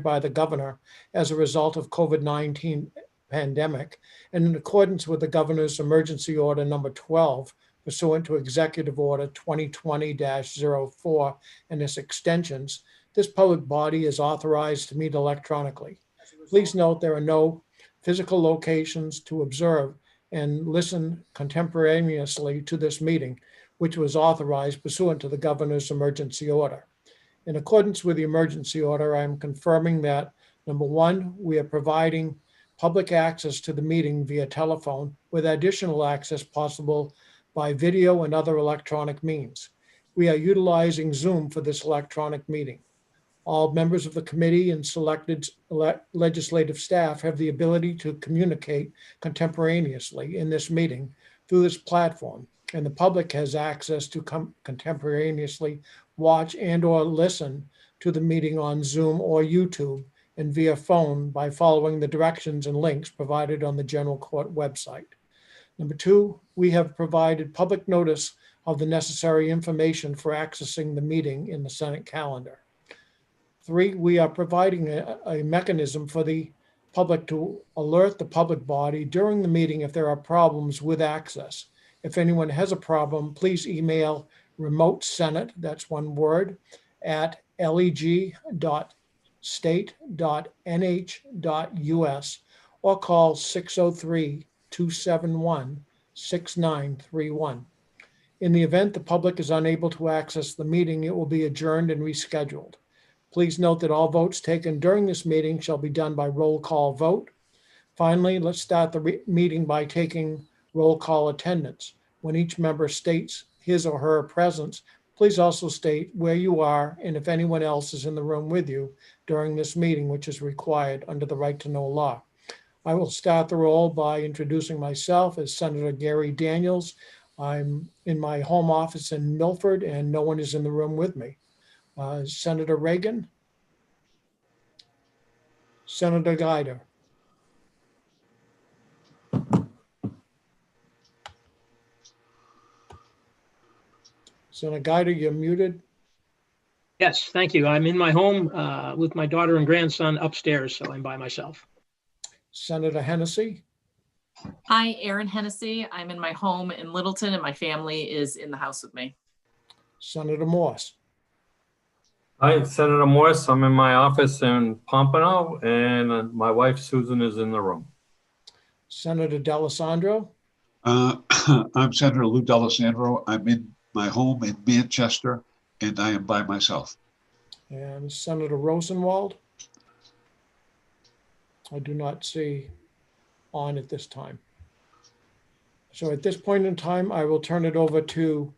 by the governor as a result of COVID-19 pandemic, and in accordance with the governor's emergency order number 12, pursuant to Executive Order 2020-04 and its extensions, this public body is authorized to meet electronically. Please note there are no physical locations to observe and listen contemporaneously to this meeting, which was authorized pursuant to the governor's emergency order. In accordance with the emergency order, I am confirming that, number one, we are providing public access to the meeting via telephone with additional access possible by video and other electronic means. We are utilizing Zoom for this electronic meeting. All members of the committee and selected legislative staff have the ability to communicate contemporaneously in this meeting through this platform, and the public has access to contemporaneously watch and/or listen to the meeting on Zoom or YouTube and via phone by following the directions and links provided on the General Court website. Number two, we have provided public notice of the necessary information for accessing the meeting in the Senate calendar. Three, we are providing a mechanism for the public to alert the public body during the meeting if there are problems with access. If anyone has a problem, please email remotesenate, that's one word, at leg.state.nh.us or call 603-271-6931. In the event the public is unable to access the meeting, it will be adjourned and rescheduled. Please note that all votes taken during this meeting shall be done by roll call vote. Finally, let's start the meeting by taking roll call attendance. When each member states his or her presence, please also state where you are and if anyone else is in the room with you during this meeting, which is required under the right to know law. I will start the roll by introducing myself as Senator Gary Daniels. I'm in my home office in Milford and no one is in the room with me. Senator Reagan, Senator Guider, Senator Guider, you're muted. Yes, thank you. I'm in my home with my daughter and grandson upstairs, so I'm by myself. Senator Hennessy. Hi, Erin Hennessy. I'm in my home in Littleton and my family is in the house with me. Senator Morse. Hi, Senator Morse. I'm in my office in Pompano, and my wife Susan is in the room. Senator D'Alessandro. I'm Senator Lou D'Alessandro. I'm in my home in Manchester, and I am by myself. And Senator Rosenwald. I do not see on at this time. So at this point in time, I will turn it over to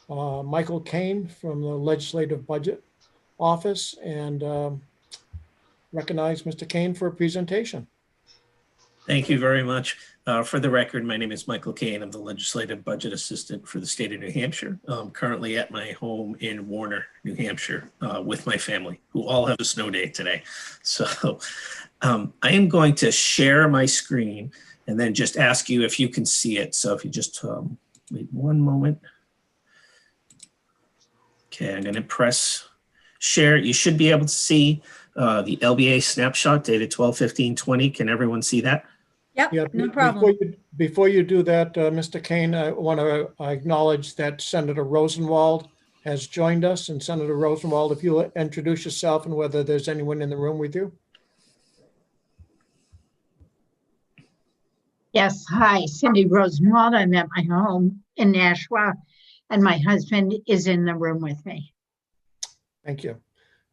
Michael Kane from the Legislative Budget Office and recognize Mr. Kane for a presentation. Thank you very much. For the record, my name is Michael Kane. I'm the Legislative Budget Assistant for the state of New Hampshire. I'm currently at my home in Warner, New Hampshire, with my family, who all have a snow day today. So I am going to share my screen and then just ask you if you can see it. So if you just wait one moment. Okay, I'm going to press share. You should be able to see the LBA snapshot dated 12/15/20. Can everyone see that? Yep, Yeah, no problem. Before you do that, Mr. Kane, I want to acknowledge that Senator Rosenwald has joined us. And Senator Rosenwald, if you'll introduce yourself and whether there's anyone in the room with you. Yes, hi, Cindy Rosenwald. I'm at my home in Nashua, and my husband is in the room with me. Thank you.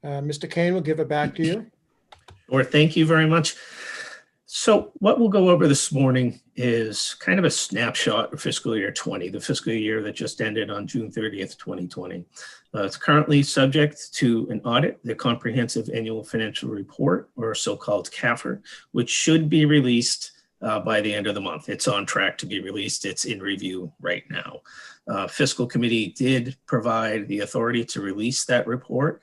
Mr. Kane, we'll give it back to you. Or thank you very much. So what we'll go over this morning is kind of a snapshot of fiscal year 20, the fiscal year that just ended on June 30th, 2020. It's currently subject to an audit, the Comprehensive Annual Financial Report, or so-called CAFR, which should be released by the end of the month. It's on track to be released. It's in review right now. Fiscal Committee did provide the authority to release that report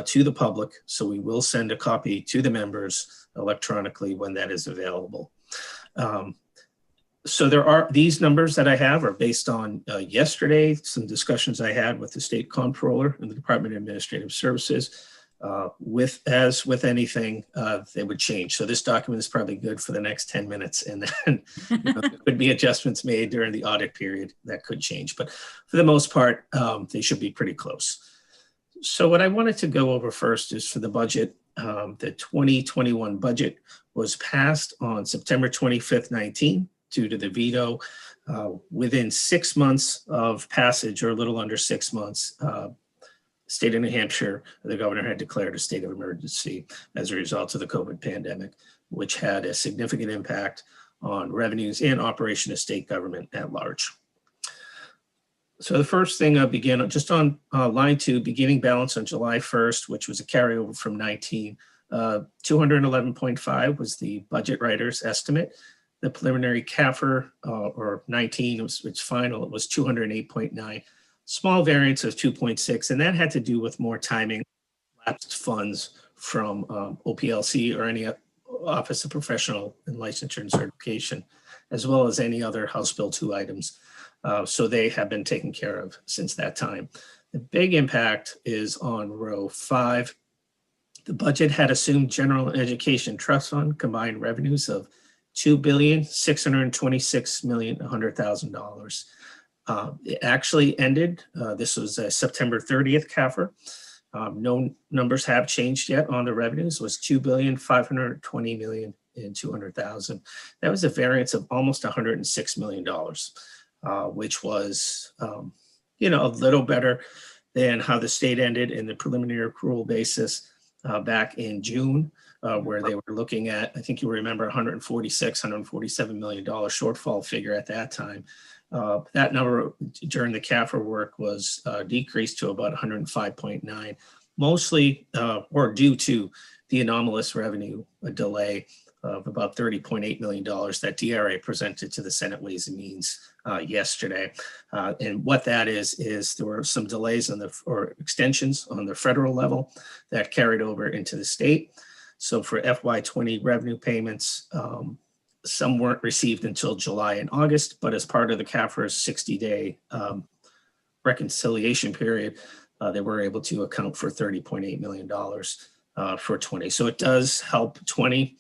to the public, so we will send a copy to the members electronically when that is available. So there are these numbers that I have are based on yesterday, some discussions I had with the State Comptroller and the Department of Administrative Services. As with anything, they would change. So this document is probably good for the next 10 minutes, and then there could be adjustments made during the audit period that could change. But for the most part, they should be pretty close. So what I wanted to go over first is for the budget. The 2021 budget was passed on September 25th, 19, due to the veto. Within 6 months of passage, or a little under 6 months, state of New Hampshire, the governor had declared a state of emergency as a result of the COVID pandemic, which had a significant impact on revenues and operation of state government at large. So the first thing I'll begin just on line 2, beginning balance on July 1st, which was a carryover from 19. 211.5 was the budget writer's estimate. The preliminary CAFR, or 19, its final, it was 208.9. Small variance of 2.6, and that had to do with more timing, lapsed funds from OPLC or any Office of Professional and Licensure and Certification, as well as any other House Bill 2 items. So they have been taken care of since that time. The big impact is on row 5. The budget had assumed general education trust fund combined revenues of $2,626,100,000. It actually ended, this was a September 30th CAFR. No numbers have changed yet on the revenues, was $2,520,200,000. That was a variance of almost $106 million, which was, a little better than how the state ended in the preliminary accrual basis back in June, where they were looking at, I think you remember, $147 million shortfall figure at that time. That number during the CAFR work was decreased to about 105.9, mostly or due to the anomalous revenue delay of about $30.8 million that DRA presented to the Senate Ways and Means yesterday. And what that is there were some delays or extensions on the federal level that carried over into the state. So for FY20 revenue payments, some weren't received until July and August, but as part of the CAFR's 60-day reconciliation period, they were able to account for $30.8 million for 20. So it does help 20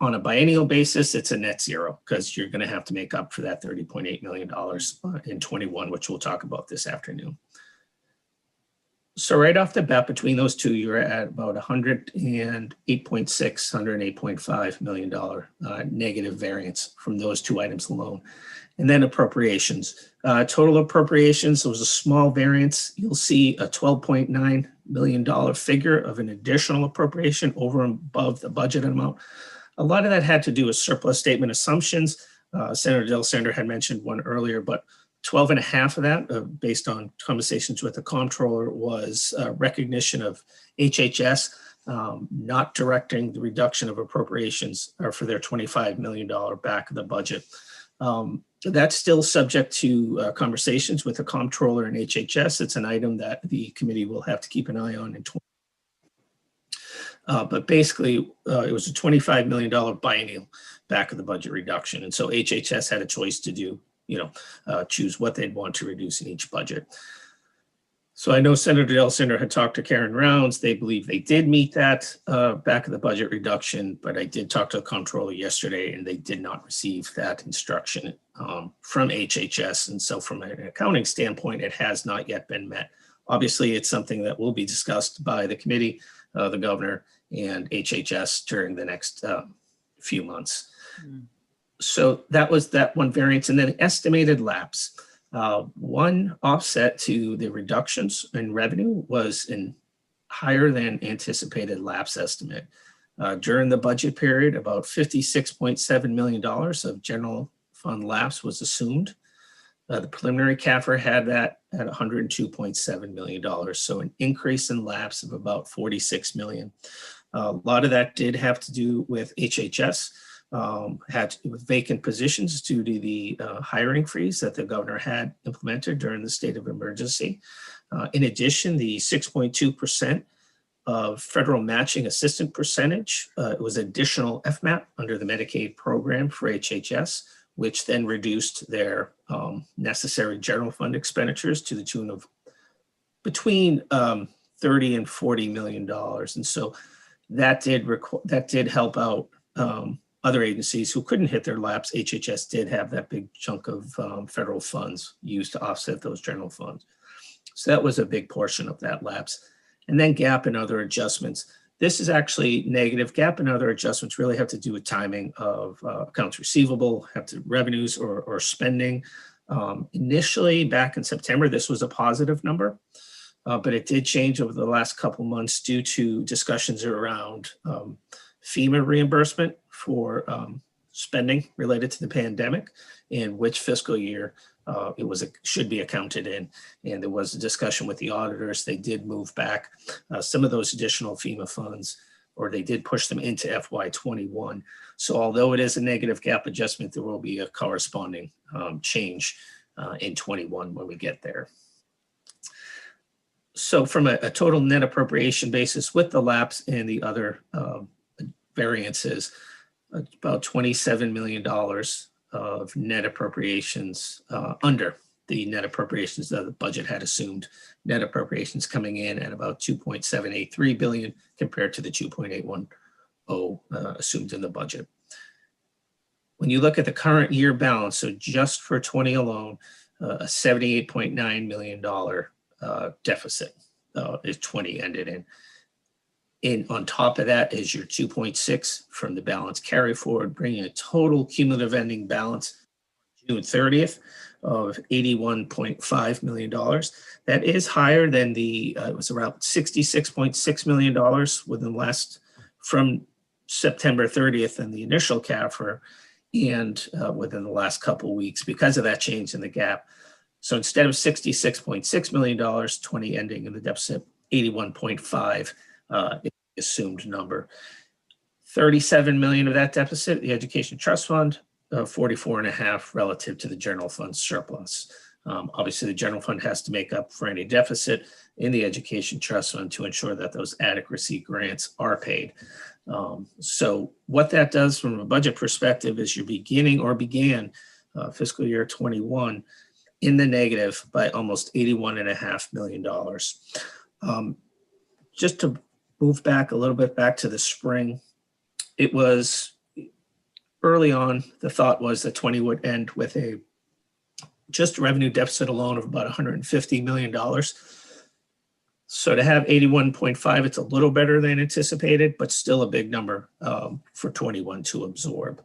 on a biennial basis. It's a net zero because you're going to have to make up for that $30.8 million in 21, which we'll talk about this afternoon. So right off the bat, between those two, you're at about $108.5 million negative variance from those two items alone. And then appropriations. Total appropriations, there was a small variance. You'll see a $12.9 million figure of an additional appropriation over and above the budget amount. A lot of that had to do with surplus statement assumptions. Senator D'Alessandro had mentioned one earlier, but 12.5 of that, based on conversations with the comptroller, was recognition of HHS not directing the reduction of appropriations for their $25 million back of the budget. That's still subject to conversations with the comptroller and HHS. It's an item that the committee will have to keep an eye on in 20. But basically, it was a $25 million biennial back of the budget reduction. And so HHS had a choice to do, choose what they'd want to reduce in each budget. So I know Senator D'Alessandro had talked to Karen Rounds. They believe they did meet that back of the budget reduction, but I did talk to the comptroller yesterday and they did not receive that instruction from HHS. And so from an accounting standpoint, it has not yet been met. Obviously, it's something that will be discussed by the committee, the governor, and HHS during the next few months. So that was that one variance. And then estimated lapse. One offset to the reductions in revenue was in higher than anticipated lapse estimate. During the budget period, about $56.7 million of general fund lapse was assumed. The preliminary CAFR had that at $102.7 million. So an increase in lapse of about $46 million. A lot of that did have to do with HHS. Had to do with vacant positions due to the hiring freeze that the governor had implemented during the state of emergency. In addition, the 6.2% of federal matching assistant percentage, it was additional FMAP under the Medicaid program for HHS, which then reduced their necessary general fund expenditures to the tune of between $30 $30 and $40 million. And so that did help out other agencies who couldn't hit their laps. HHS did have that big chunk of federal funds used to offset those general funds. So that was a big portion of that lapse. And then gap and other adjustments. This is actually negative. Gap and other adjustments really have to do with timing of accounts receivable, have to revenues or spending. Initially, back in September, this was a positive number, but it did change over the last couple months due to discussions around FEMA reimbursement for spending related to the pandemic and which fiscal year should be accounted in. And there was a discussion with the auditors. They did move back some of those additional FEMA funds, or they did push them into FY21. So although it is a negative gap adjustment, there will be a corresponding change in 21 when we get there. So from a total net appropriation basis with the lapse and the other variances, about $27 million of net appropriations under the net appropriations that the budget had assumed. Net appropriations coming in at about $2.783 billion compared to the $2.810 assumed in the budget. When you look at the current year balance, so just for 20 alone, a $78.9 million deficit is 20 ended in. And on top of that is your 2.6 from the balance carry forward, bringing a total cumulative ending balance June 30th of $81.5 million. That is higher than it was around $66.6 million within the last, from September 30th and the initial CAFR, and within the last couple of weeks because of that change in the gap. So instead of $66.6 million, 20 ending in the deficit, 81.5 assumed number. 37 million of that deficit, the Education Trust Fund, 44.5 relative to the general fund surplus. Obviously, the general fund has to make up for any deficit in the Education Trust Fund to ensure that those adequacy grants are paid. So what that does from a budget perspective is you're began fiscal year 21 in the negative by almost $81.5 million. Just to move back a little bit back to the spring, it was early on, the thought was that 20 would end with just revenue deficit alone of about $150 million. So to have 81.5, it's a little better than anticipated, but still a big number for 21 to absorb.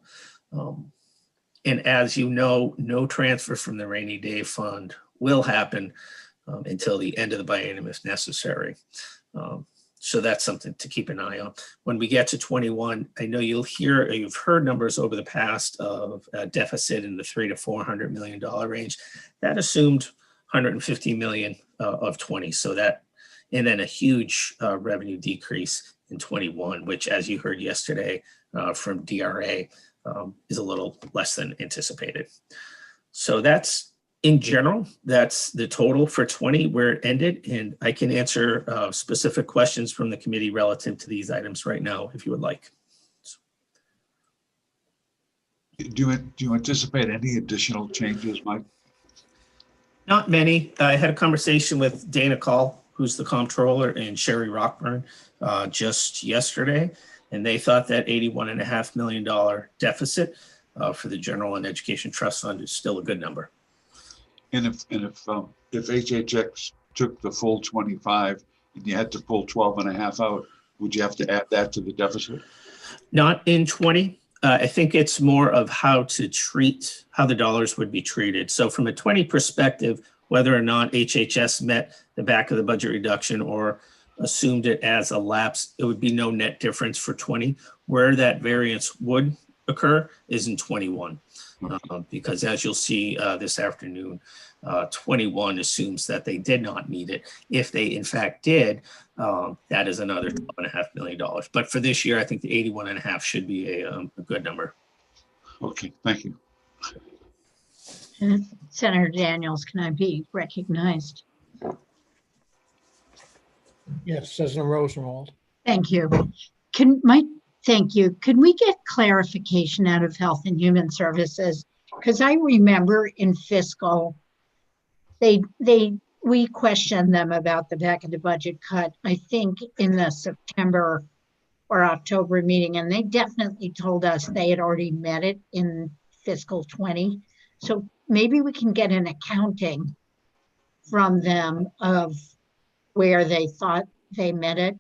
And as you know, no transfer from the rainy day fund will happen until the end of the biennium if necessary. So that's something to keep an eye on. When we get to 21, I know you've heard numbers over the past of a deficit in the $300 to $400 million range. That assumed 150 million of 20. So that, and then a huge revenue decrease in 21, which, as you heard yesterday from DRA, is a little less than anticipated. So that's, in general, that's the total for 20 where it ended. And I can answer specific questions from the committee relative to these items right now, if you would like. Do you anticipate any additional changes, Mike? Not many. I had a conversation with Dana Call, who's the comptroller, and Sherry Rockburn just yesterday. And they thought that $81.5 million deficit for the General and Education Trust Fund is still a good number. And if HHX took the full 25 and you had to pull 12.5 out, would you have to add that to the deficit? Not in 20. I think it's more of how the dollars would be treated. So from a 20 perspective, whether or not HHS met the back of the budget reduction or assumed it as a lapse, it would be no net difference for 20. Where that variance would occur is in 21. Because as you'll see this afternoon, 21 assumes that they did not meet it. If they in fact did, that is another $12.5 million. But for this year, I think the 81.5 should be a good number. Okay, thank you. And Senator Daniels, can I be recognized? Yes, Senator Rosenwald. Thank you. Thank you. Could we get clarification out of Health and Human Services? Because I remember in fiscal, they we questioned them about the back of the budget cut, I think in the September or October meeting, and they definitely told us they had already met it in fiscal 20. So maybe we can get an accounting from them of where they thought they met it.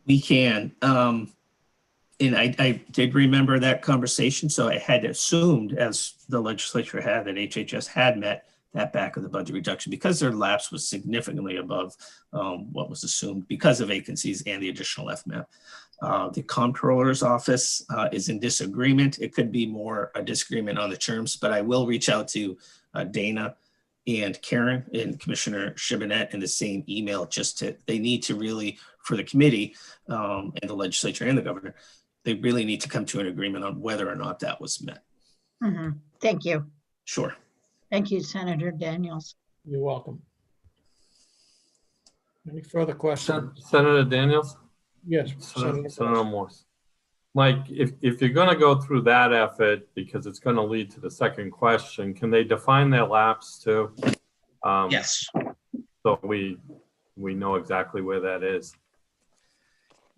We can. And I did remember that conversation, so I had assumed, as the legislature had, that HHS had met that back of the budget reduction because their lapse was significantly above what was assumed because of vacancies and the additional FMAP. The comptroller's office is in disagreement. It could be more a disagreement on the terms, but I will reach out to Dana and Karen and Commissioner Shibonet in the same email. They need to really, for the committee and the legislature and the governor, they really need to come to an agreement on whether or not that was met. Mm-hmm. Thank you. Sure. Thank you, Senator Daniels. You're welcome. Any further questions? Senator Daniels? Yes. Senator Morse. Mike, if you're going to go through that effort, because it's going to lead to the second question, can they define their lapse too? Yes. So we know exactly where that is.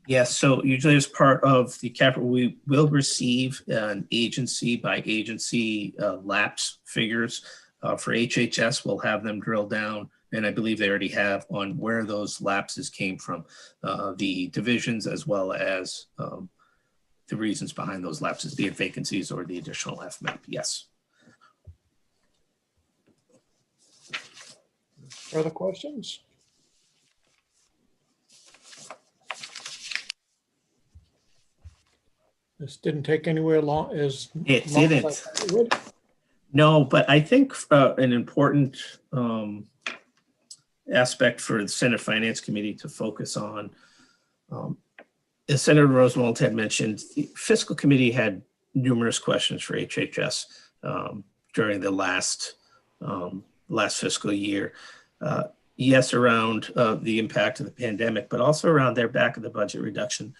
Yes, so usually as part of the capital, we will receive an agency by agency lapse figures. For HHS, we'll have them drill down, and I believe they already have, on where those lapses came from, the divisions as well as the reasons behind those lapses, be it vacancies or the additional FMAP, yes. Further questions? This didn't take anywhere long. It didn't. No, but I think an important aspect for the Senate Finance Committee to focus on, as Senator Rosenwald had mentioned, the Fiscal Committee had numerous questions for HHS during the last fiscal year. Yes, around the impact of the pandemic, but also around their back of the budget reduction.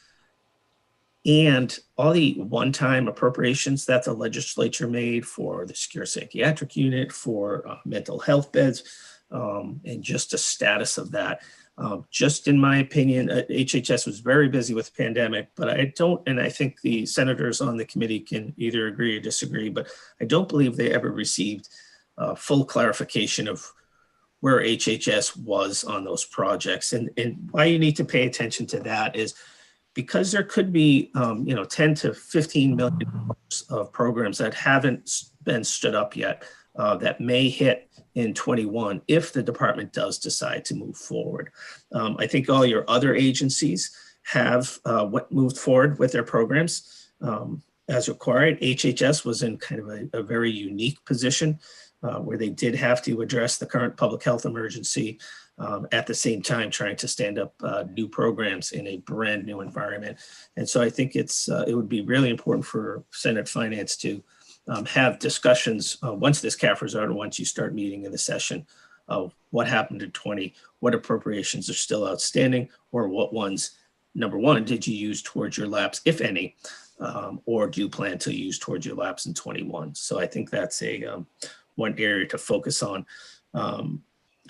And all the one-time appropriations that the legislature made for the secure psychiatric unit, for mental health beds, and just the status of that. Just in my opinion, HHS was very busy with the pandemic, but and I think the senators on the committee can either agree or disagree, but I don't believe they ever received full clarification of where HHS was on those projects. And why you need to pay attention to that is because there could be, 10 to 15 million of programs that haven't been stood up yet that may hit in 21 if the department does decide to move forward. I think all your other agencies have moved forward with their programs as required. HHS was in kind of a very unique position where they did have to address the current public health emergency at the same time trying to stand up new programs in a brand new environment. And so I think it would be really important for Senate Finance to have discussions once this CAFR's out, or once you start meeting in the session of what happened in 20, what appropriations are still outstanding, or what ones, number one, did you use towards your lapse, if any, or do you plan to use towards your lapse in 21? So I think that's one area to focus on.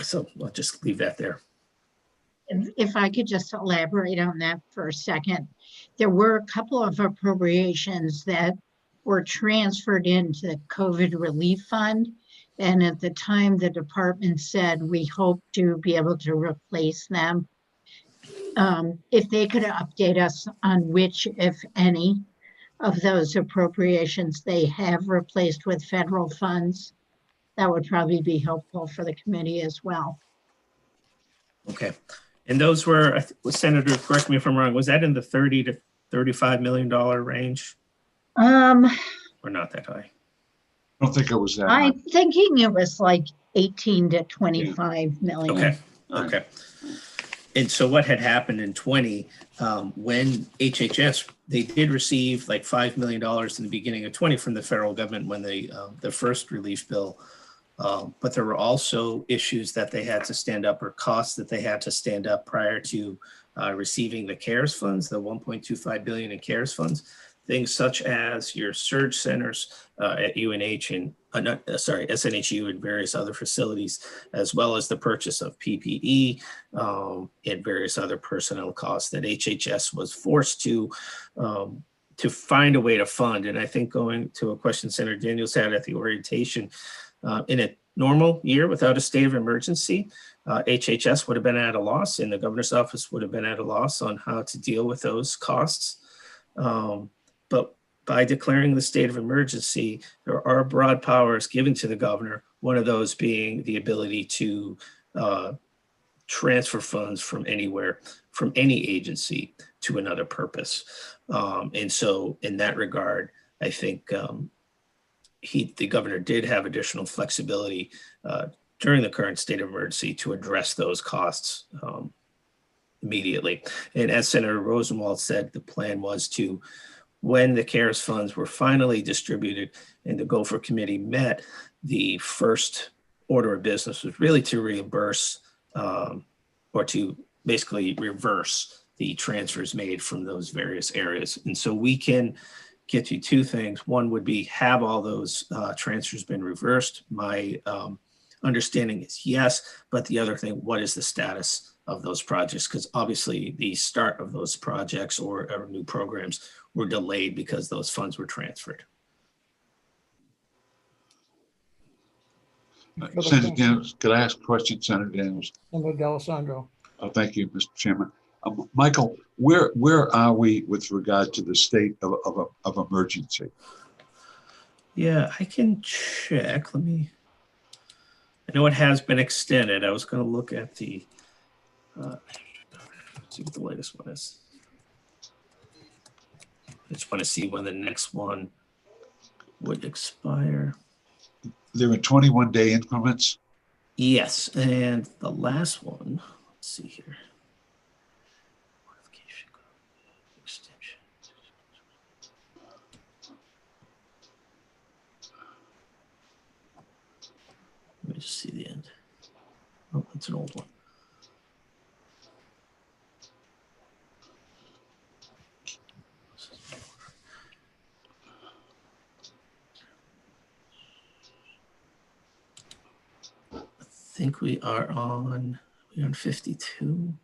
So I'll just leave that there. If I could just elaborate on that for a second, there were a couple of appropriations that were transferred into the COVID relief fund. And at the time, the department said, we hope to be able to replace them. If they could update us on which, if any, of those appropriations they have replaced with federal funds, that would probably be helpful for the committee as well. Okay. And those were, Senator, correct me if I'm wrong, was that in the $30 to $35 million range? Or not that high? I don't think it was that I'm much. thinking it was like 18 to 25 million. Okay. Okay. And so what had happened in 20, when HHS, they did receive like $5 million in the beginning of 20 from the federal government when the first relief bill. But there were also issues that they had to stand up, or costs that they had to stand up prior to receiving the CARES funds, the $1.25 billion in CARES funds. Things such as your surge centers at UNH SNHU and various other facilities, as well as the purchase of PPE and various other personnel costs that HHS was forced to find a way to fund. And I think going to a question Senator Daniels had at the orientation, in a normal year without a state of emergency, HHS would have been at a loss and the governor's office would have been at a loss on how to deal with those costs. But by declaring the state of emergency, there are broad powers given to the governor, one of those being the ability to transfer funds from anywhere, from any agency to another purpose. And so in that regard, I think the governor did have additional flexibility during the current state of emergency to address those costs immediately. And as Senator Rosenwald said, the plan was to, when the CARES funds were finally distributed and the Gopher Committee met, the first order of business was really to reimburse or to basically reverse the transfers made from those various areas. And so we can get you two things. One would be, have all those transfers been reversed? My understanding is yes, but the other thing, what is the status of those projects? Because obviously the start of those projects or new programs were delayed because those funds were transferred. Senator Daniels, could I ask a question, Senator Daniels? Senator D'Alessandro. Thank you, Mr. Chairman. Michael, where are we with regard to the state of emergency? Yeah, I can check. I know it has been extended. I was going to look at the, see what the latest one is. I just want to see when the next one would expire. They're in 21-day increments? Yes, and the last one, let's see here. Modification extension. Let me just see the end. Oh, that's an old one. I think we are on 52.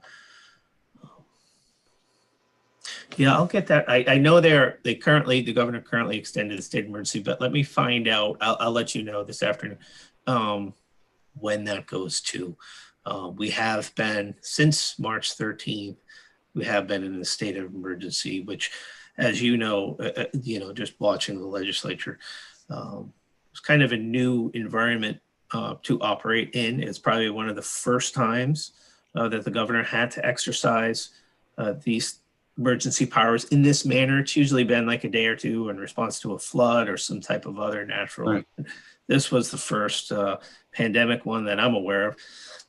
Yeah, I'll get that. I know the governor currently extended the state of emergency, but let me find out. I'll let you know this afternoon when that goes to. We have been, since March 13th, we have been in the state of emergency, which, as you know, just watching the legislature, it's kind of a new environment to operate in. It's probably one of the first times that the governor had to exercise these emergency powers in this manner. It's usually been like a day or two in response to a flood or some type of other natural. Right. This was the first pandemic one that I'm aware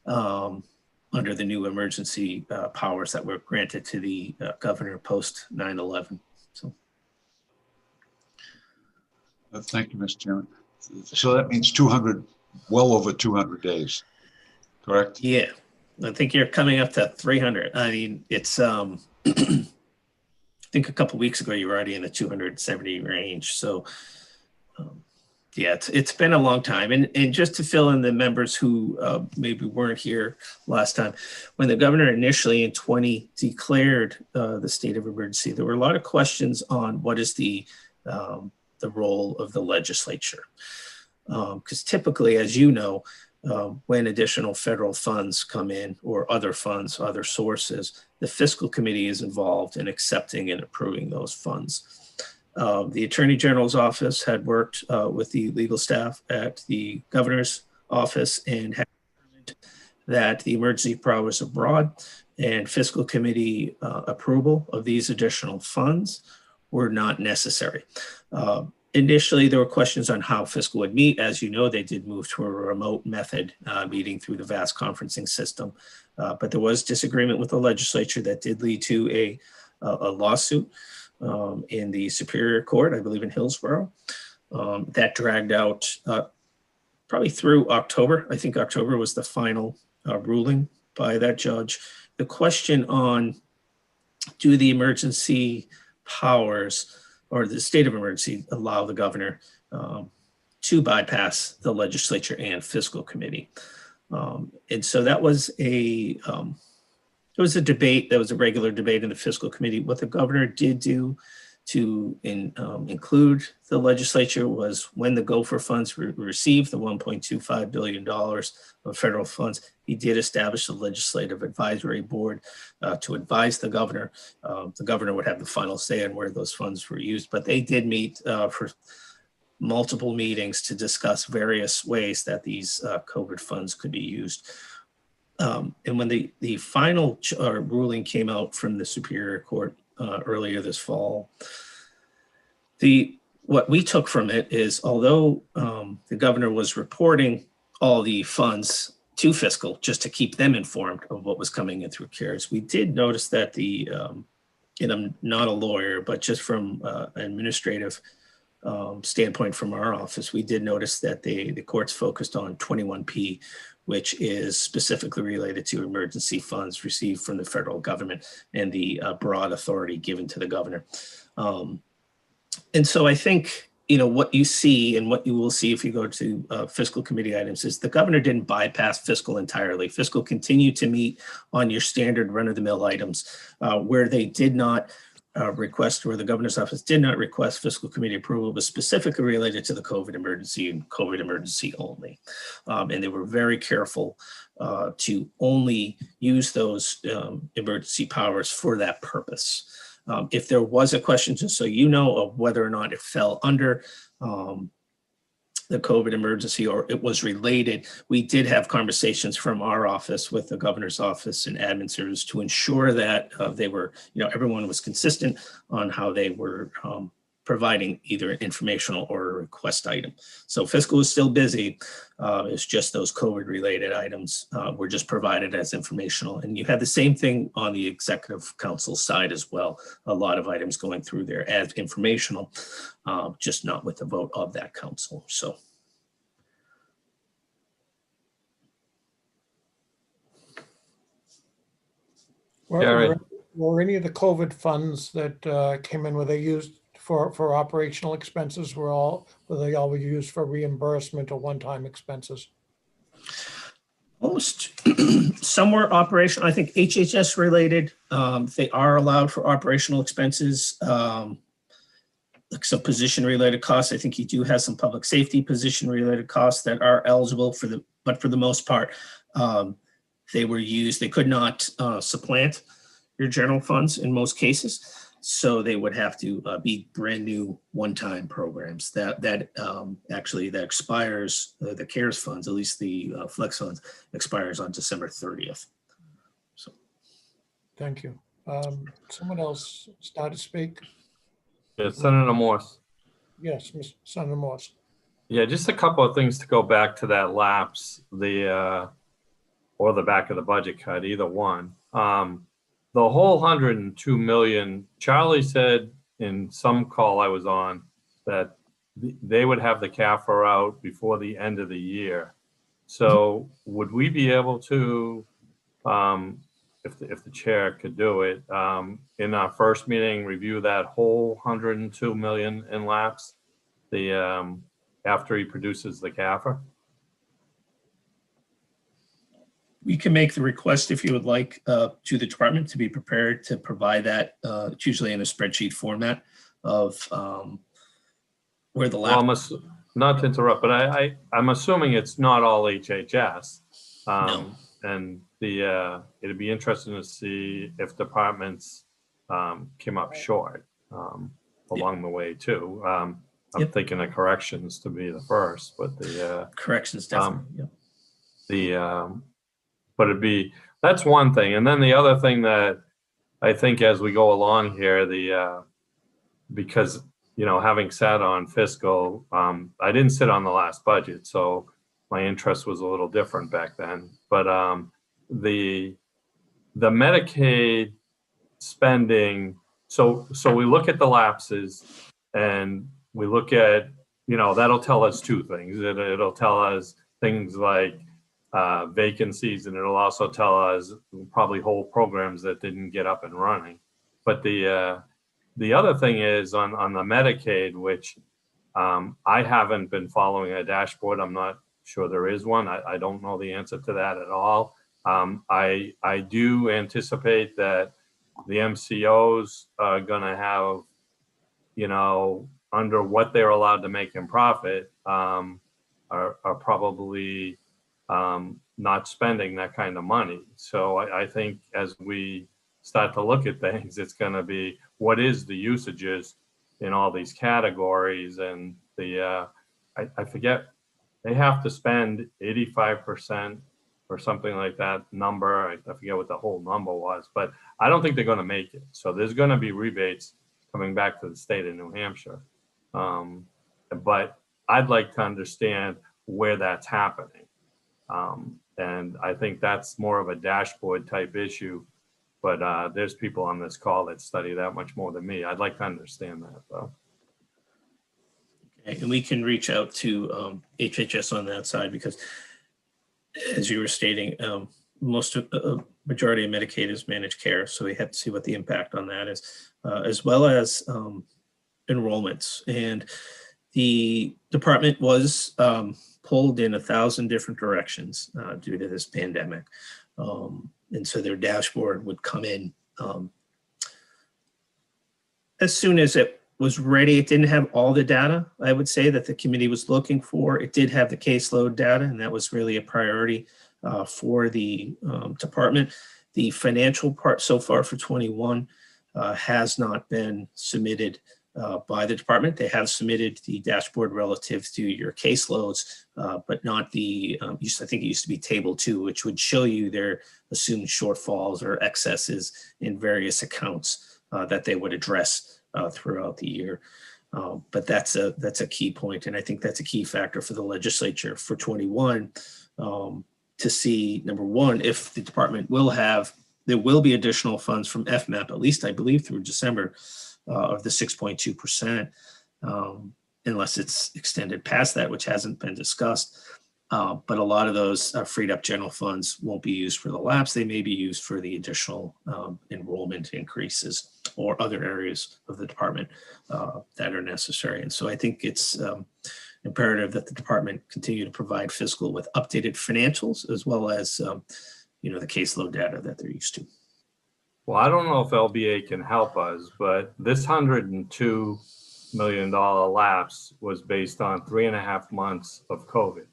of under the new emergency powers that were granted to the governor post 9/11. So, Thank you, Mr. Chairman. So that means 200, well over 200 days, correct? yeah, I think you're coming up to 300. I mean, it's I think a couple of weeks ago you were already in the 270 range. So yeah, it's been a long time. And just to fill in the members who maybe weren't here last time, when the governor initially in 20 declared the state of emergency, there were a lot of questions on what is the role of the legislature. Because typically, as you know, when additional federal funds come in or other funds, other sources, the fiscal committee is involved in accepting and approving those funds. The Attorney General's office had worked with the legal staff at the governor's office and had determined that the emergency powers are broad and fiscal committee approval of these additional funds were not necessary. Initially, there were questions on how fiscal would meet. As you know, they did move to a remote method, meeting through the vast conferencing system. But there was disagreement with the legislature that did lead to a lawsuit in the Superior Court, I believe in Hillsborough, that dragged out probably through October. I think October was the final ruling by that judge. The question on, do the emergency powers or the state of emergency allow the governor to bypass the legislature and fiscal committee. And so that was it was a debate, that was a regular debate in the fiscal committee. What the governor did do to include the legislature was when the Gopher funds received the $1.25 billion of federal funds, he did establish a legislative advisory board to advise the governor. The governor would have the final say on where those funds were used, but they did meet for multiple meetings to discuss various ways that these COVID funds could be used. And when the final ruling came out from the Superior Court earlier this fall, what we took from it is, although the governor was reporting all the funds to fiscal just to keep them informed of what was coming in through CARES, we did notice that and I'm not a lawyer, but just from an administrative standpoint from our office, we did notice that the courts focused on 21P, which is specifically related to emergency funds received from the federal government and the broad authority given to the governor. And so I think, what you see and what you will see if you go to fiscal committee items is the governor didn't bypass fiscal entirely. Fiscal continued to meet on your standard run-of-the-mill items where they did not request, or the governor's office did not request fiscal committee approval, was specifically related to the COVID emergency and COVID emergency only. And they were very careful to only use those emergency powers for that purpose. If there was a question, just so you know, of whether or not it fell under the COVID emergency or it was related, we did have conversations from our office with the governor's office and admin service to ensure that they were, everyone was consistent on how they were providing either an informational or a request item. So fiscal is still busy. It's just those COVID related items were just provided as informational. And you had the same thing on the executive council side as well. A lot of items going through there as informational, just not with the vote of that council. So. Were any of the COVID funds that came in, were they used for operational expenses? Were they all used for reimbursement or one-time expenses? Most. Some were operational. I think HHS related. They are allowed for operational expenses. Like some position related costs. I think you do have some public safety position related costs that are eligible but for the most part, they were used. They could not supplant your general funds in most cases. So they would have to be brand new one-time programs that actually expires, the CARES funds, at least the flex funds, expires on December 30th. So. Thank you. Someone else start to speak? Yeah, Senator Morse. Yes, Senator Morse. Yeah, just a couple of things to go back to that lapse, or the back of the budget cut, either one. The whole 102 million, Charlie said in some call I was on that they would have the CAFR out before the end of the year. So would we be able to, if the chair could do it, in our first meeting, review that whole 102 million in lapse, after he produces the CAFR? We can make the request if you would like to the department to be prepared to provide that. It's usually in a spreadsheet format of where the lab. Well, not to interrupt, but I'm assuming it's not all HHS. No. And it'd be interesting to see if departments came up short along the way too. I'm thinking of corrections to be the first, but corrections definitely. But that's one thing. And then the other thing that I think as we go along here, because, having sat on fiscal, I didn't sit on the last budget, so my interest was a little different back then. But the Medicaid spending, so we look at the lapses and we look at, that'll tell us two things. It'll tell us things like vacancies, and it'll also tell us probably whole programs that didn't get up and running. But the other thing is on the Medicaid, which I haven't been following a dashboard. I'm not sure there is one. I don't know the answer to that at all. I do anticipate that the MCOs are going to have, under what they're allowed to make in profit, are probably not spending that kind of money. So I think as we start to look at things, it's going to be, what is the usages in all these categories? And I forget, they have to spend 85% or something like that number. I forget what the whole number was, but I don't think they're going to make it. So there's going to be rebates coming back to the state of New Hampshire. But I'd like to understand where that's happening. And I think that's more of a dashboard type issue, but there's people on this call that study that much more than me. I'd like to understand that though. Okay, and we can reach out to HHS on that side, because as you were stating, most of majority of Medicaid is managed care. So we have to see what the impact on that is, as well as enrollments. And the department was pulled in 1,000 different directions due to this pandemic. And so their dashboard would come in as soon as it was ready. It didn't have all the data, I would say, that the committee was looking for. It did have the caseload data, and that was really a priority for the department. The financial part so far for 21 has not been submitted by the department. They have submitted the dashboard relative to your caseloads, but not the, I think it used to be table 2, which would show you their assumed shortfalls or excesses in various accounts that they would address throughout the year. But that's a key point, and I think that's a key factor for the legislature for 21 to see, number one, if the department there will be additional funds from FMAP, at least I believe through December, of the 6.2%, unless it's extended past that, which hasn't been discussed. But a lot of those freed up general funds won't be used for the lapse. They may be used for the additional enrollment increases or other areas of the department that are necessary. And so I think it's imperative that the department continue to provide fiscal with updated financials, as well as the caseload data that they're used to. Well, I don't know if LBA can help us, but this $102 million lapse was based on 3.5 months of COVID.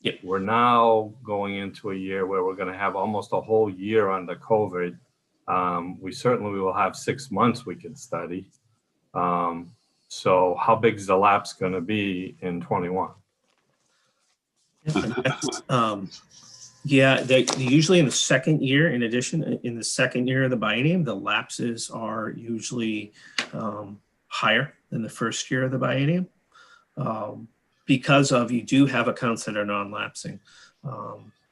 Yep. We're now going into a year where we're going to have almost a whole year under COVID. We certainly will have 6 months we can study. So how big is the lapse going to be in 21? Yeah, they usually in the second year, in addition, in the second year of the biennium, the lapses are usually higher than the first year of the biennium. Because you do have accounts that are non-lapsing,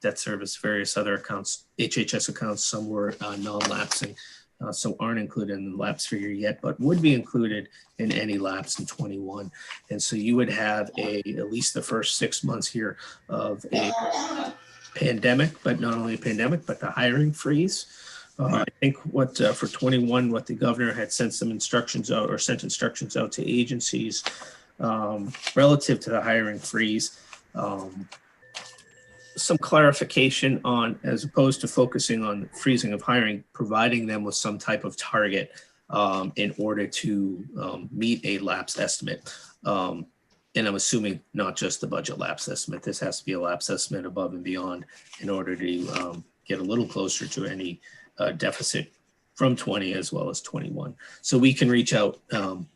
debt service, various other accounts, HHS accounts, some were non-lapsing, so aren't included in the lapse figure yet, but would be included in any lapse in 21. And so you would have at least the first 6 months here of a pandemic, but not only a pandemic, but the hiring freeze. I think for 21, what the governor had sent instructions out to agencies relative to the hiring freeze, some clarification on, as opposed to focusing on freezing of hiring, providing them with some type of target in order to meet a lapse estimate. And I'm assuming not just the budget lapse estimate. This has to be a lapse estimate above and beyond in order to get a little closer to any deficit from 20 as well as 21. So we can reach out to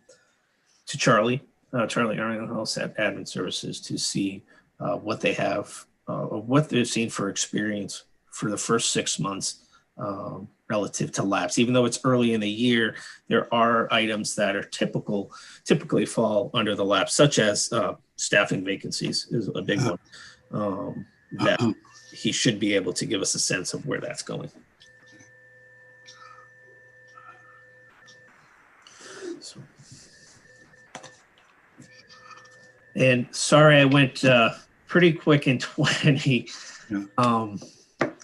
Charlie Arlington-House at Admin Services to see what they have, or what they've seen for experience for the first 6 months relative to lapse. Even though it's early in the year, there are items that are typically fall under the lapse, such as staffing vacancies is a big one that he should be able to give us a sense of where that's going. So. And sorry, I went pretty quick in 20. Yeah.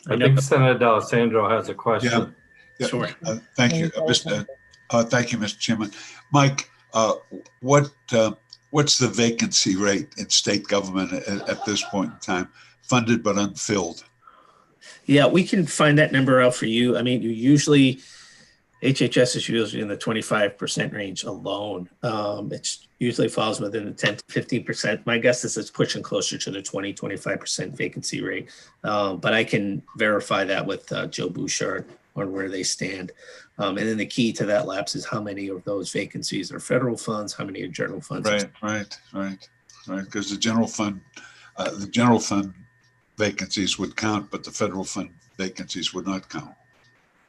I think Senator D'Alessandro has a question. Yeah. Sure. Thank you, Mr. Chairman. Mike, what what's the vacancy rate in state government at this point in time? Funded but unfilled. Yeah, we can find that number out for you. I mean, you usually, HHS is usually in the 25% range alone. It usually falls within the 10 to 15%. My guess is it's pushing closer to the 25% vacancy rate. But I can verify that with Joe Bouchard on where they stand. And then the key to that lapse is how many of those vacancies are federal funds, how many are general funds. Right. Because the general fund vacancies would count, but the federal fund vacancies would not count.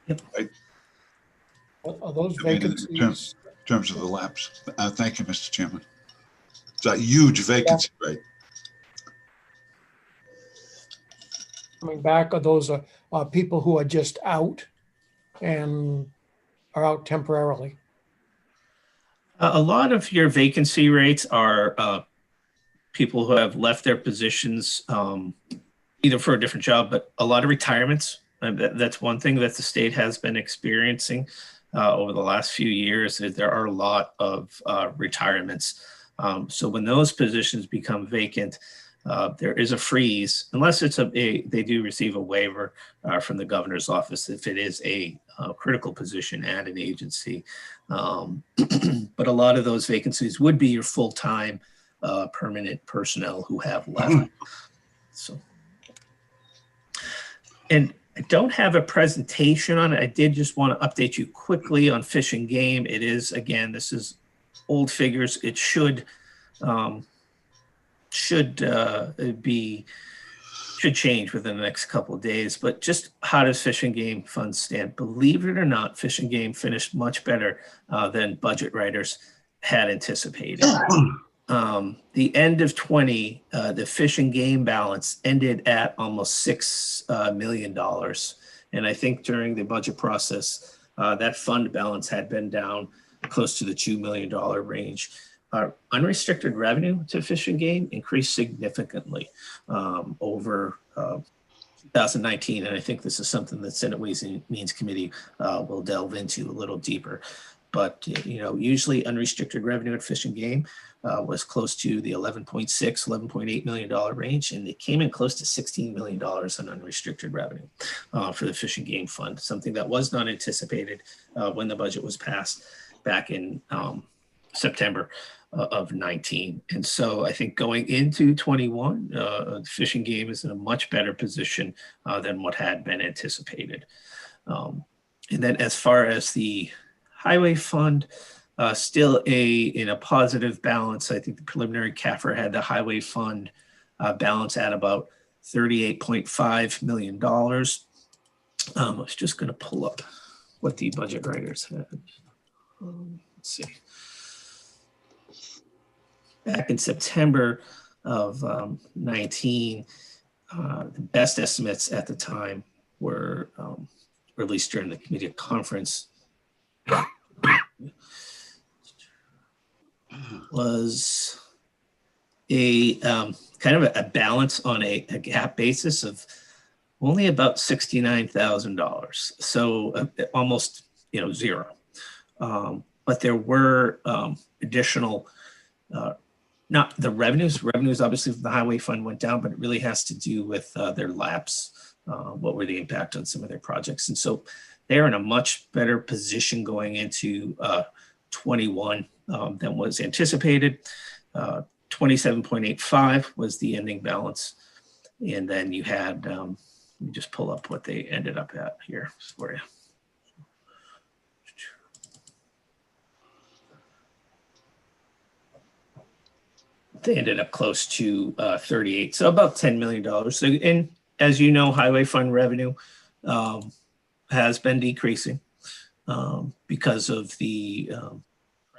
Yep. Right? Are those I mean, vacancies? in terms of the lapse. Thank you, Mr. Chairman. It's a huge vacancy rate. Coming back, are those people who are just out and are out temporarily? A lot of your vacancy rates are people who have left their positions either for a different job, but a lot of retirements. That's one thing that the state has been experiencing over the last few years. Is there are a lot of retirements. So when those positions become vacant, there is a freeze, unless it's they do receive a waiver from the governor's office if it is a critical position at an agency. But a lot of those vacancies would be your full-time permanent personnel who have left. So, and I don't have a presentation on it. I did just want to update you quickly on Fish and Game. It is, again, this is old figures. It should change within the next couple of days. But just how does Fish and Game funds stand? Believe it or not, Fish and Game finished much better than budget writers had anticipated. The end of 20, the Fish and Game balance ended at almost $6 million. And I think during the budget process, that fund balance had been down close to the $2 million range. Unrestricted revenue to Fish and Game increased significantly over 2019. And I think this is something that Senate Ways and Means Committee will delve into a little deeper. But, you know, usually unrestricted revenue at Fish and Game was close to the $11.8 million range, and it came in close to $16 million in unrestricted revenue for the Fish and Game Fund, something that was not anticipated when the budget was passed back in September of 19. And so I think going into 21, Fish and Game is in a much better position than what had been anticipated. And then as far as the Highway Fund, still in a positive balance. I think the preliminary CAFR had the Highway Fund balance at about $38.5 million. I was just going to pull up what the budget writers had. Let's see. Back in September of 19, the best estimates at the time were released during the committee conference. Was a kind of a balance on a gap basis of only about $69,000, so almost zero. But there were additional, not the revenues. Revenues obviously from the Highway Fund went down, but it really has to do with their lapse. What were the impact on some of their projects, and so they're in a much better position going into 21 than was anticipated. 27.85 was the ending balance. And then you had, let me just pull up what they ended up at here for you. They ended up close to 38, so about $10 million. So, and as you know, Highway Fund revenue has been decreasing because of the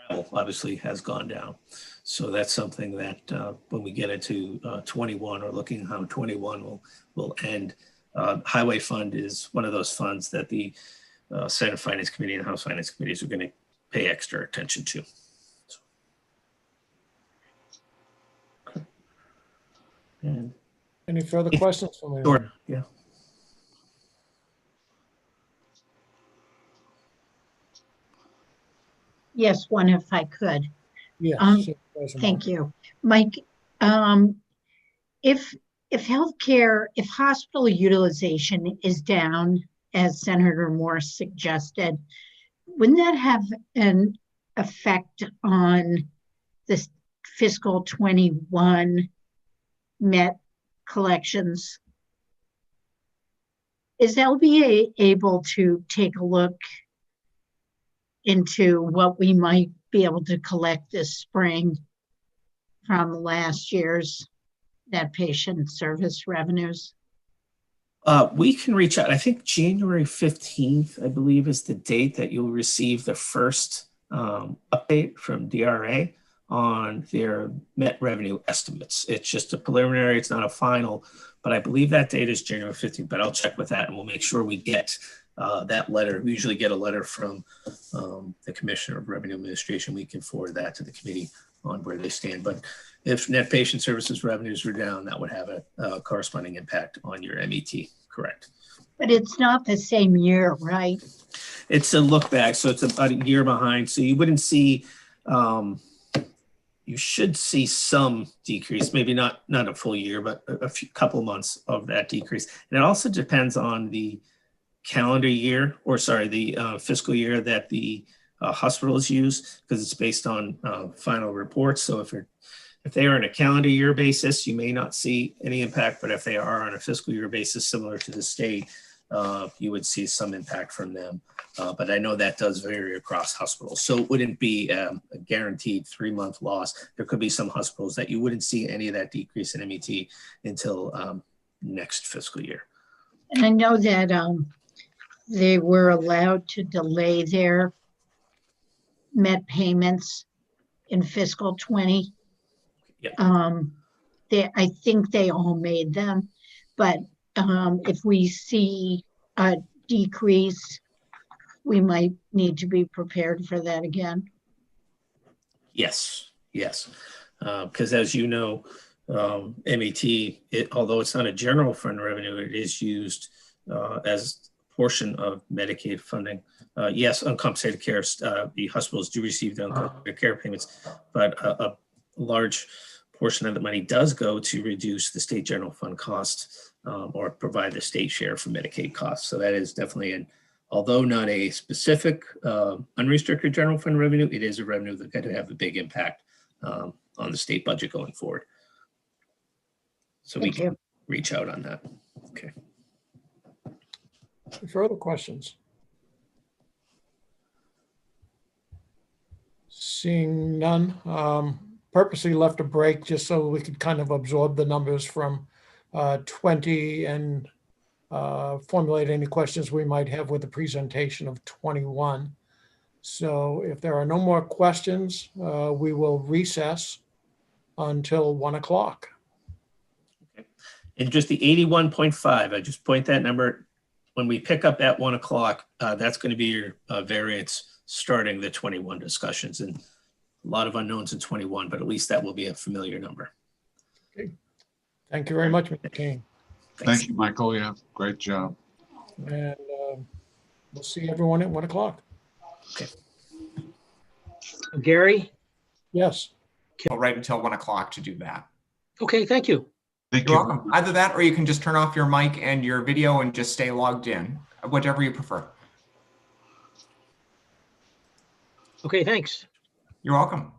travel obviously has gone down. So that's something that when we get into 21 or looking how 21 will end, Highway Fund is one of those funds that the Senate Finance Committee and House Finance Committees are going to pay extra attention to. So. Okay. And any further questions from anyone? sure, yeah. Yes, one if I could. Yes. Supervisor Thank Moore. you. Mike, if if hospital utilization is down, as Senator Morse suggested, wouldn't that have an effect on the fiscal 21 Met collections? Is LBA able to take a look into what we might be able to collect this spring from last year's net patient service revenues? We can reach out. I think January 15th, I believe, is the date that you'll receive the first update from DRA on their Met revenue estimates. It's just a preliminary, it's not a final, but I believe that date is January 15th, but I'll check with that and we'll make sure we get that letter. We usually get a letter from the Commissioner of Revenue Administration. We can forward that to the committee on where they stand. But if net patient services revenues are down, that would have a corresponding impact on your MET, correct? But it's not the same year, right? It's a look back, so it's about a year behind. So you wouldn't see, you should see some decrease, maybe not a full year, but a couple months of that decrease. And it also depends on the calendar year, or sorry, the fiscal year that the hospitals use, because it's based on final reports. So if they are on a calendar year basis, you may not see any impact, but if they are on a fiscal year basis, similar to the state, you would see some impact from them. But I know that does vary across hospitals. So it wouldn't be a guaranteed 3-month loss. There could be some hospitals that you wouldn't see any of that decrease in MET until next fiscal year. And I know that they were allowed to delay their Met payments in fiscal 20. Yeah. I think they all made them, but if we see a decrease, we might need to be prepared for that again. Yes, yes. Because as you know, MET, although it's not a general fund revenue, it is used as a portion of Medicaid funding. Yes, uncompensated care, the hospitals do receive the uncompensated care payments, but a large portion of the money does go to reduce the state general fund costs or provide the state share for Medicaid costs. So that is definitely although not a specific unrestricted general fund revenue, it is a revenue that could have a big impact on the state budget going forward. So we can reach out on that. Okay. Further questions? Seeing none, purposely left a break just so we could kind of absorb the numbers from 20 and formulate any questions we might have with the presentation of 21. So if there are no more questions, we will recess until 1 o'clock. Okay. And just the 81.5, I just point that number, when we pick up at 1 o'clock, that's going to be your variance starting the 21 discussions, and a lot of unknowns in 21, but at least that will be a familiar number. Okay. Thank you very much, Mr. King. Thanks. Thank you, Michael. Yeah, great job. And we'll see everyone at 1 o'clock. Okay. Gary? Yes. I'll wait until 1 o'clock to do that. Okay, thank you. Thank You're you. welcome. Either that or you can just turn off your mic and your video and just stay logged in, whatever you prefer. Okay, thanks. You're welcome.